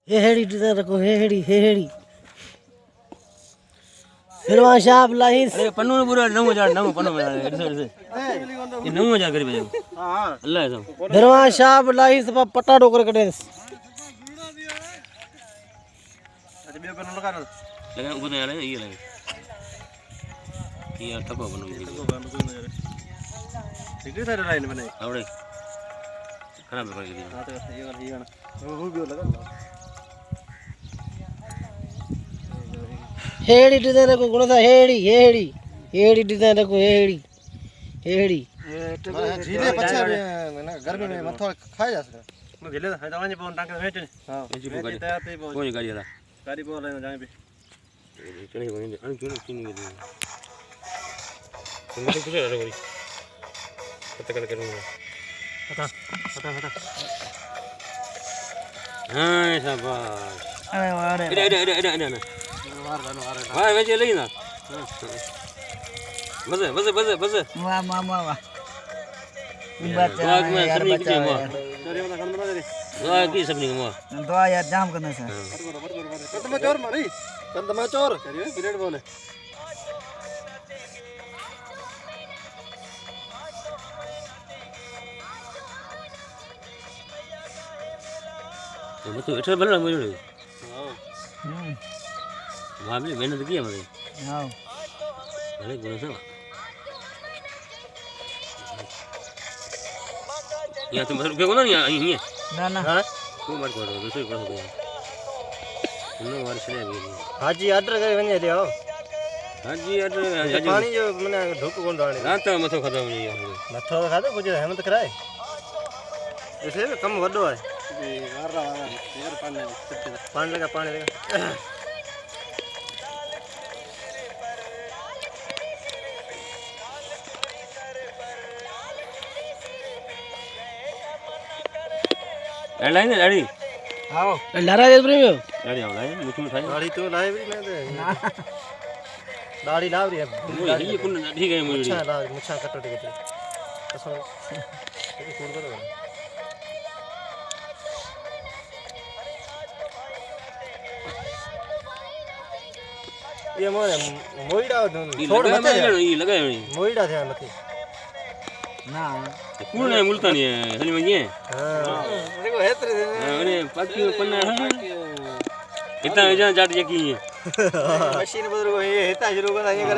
हेड़ी डिजाइन रखो हेड़ी फिरवा शाप लाइस अरे पन्नू ने पूरा 9000 नव पन्नू में ये 9000 करी बजे हां अल्लाह है फिरवा शाप लाइस पटाडो कर कटे अच्छा बे पन्नू लगा उधर यार ये लगे ये टको पन्नू ठीक है सारे लाइन बनाई आवड़े खराब कर दिया हां तो ये गाना वो भी लगा हेड़ी डिजाइन रखो कौन सा हेड़ी डिजाइन रखो हेड़ी झीले पछा ना गर्मी में मथो खाए जा सके मैं झीले है तो वहां पे टांके में हां ये तैयार पे कोई गाड़ी वाला गाड़ी बोल रहे हो जाए पे चले कोई नहीं अन क्यों नहीं तुम तो कुछ रहा कोई पता कर करूंगा पता हां शाबाश अरे वाह इधर वाह वे चले ना बस वाह मामा वाह बच्चा में सबनी की मां वाह की सबनी की मां दो यार जाम करना से कंदमा चोर मारी कंदमा चोर करियो पीरियड बोले तो मतलब इधर बना मुझे हां वहां भी मेहनत की है मुझे हां अरे गुरु साहब यहाँ तुम रुके को ना ये ना हां तू मत करो दूसरी कर दो इन्हों वार से भी हाजी ऑर्डर करे वने ले आओ हाजी ऑर्डर पानी जो मने ढोक कोन दाणे रात मथो खत्म नहीं है मथो खादो कुछ हिम्मत कराए ऐसे कम वडो है वारा यार पानी लगा लाइन है गाड़ी आओ लड़ा दे प्रेमियो गाड़ी आओ लाइन मुझ में खाई गाड़ी तो लाए भी ना दे दाढ़ी लाव रही है ये कुन ठीक है मुझे अच्छा ला मुछा कटो के कसम ये छोड़ दो ये मोरे मोइडा छोड़ मत ये लगा है मोइडा थे मत ना कौन है मुल्तानी है हनी में ये हां देखो हेतरे अरे पाकी पन्ना इतना जाट ये की मशीन बदल को ये हेता शुरू कर ये करे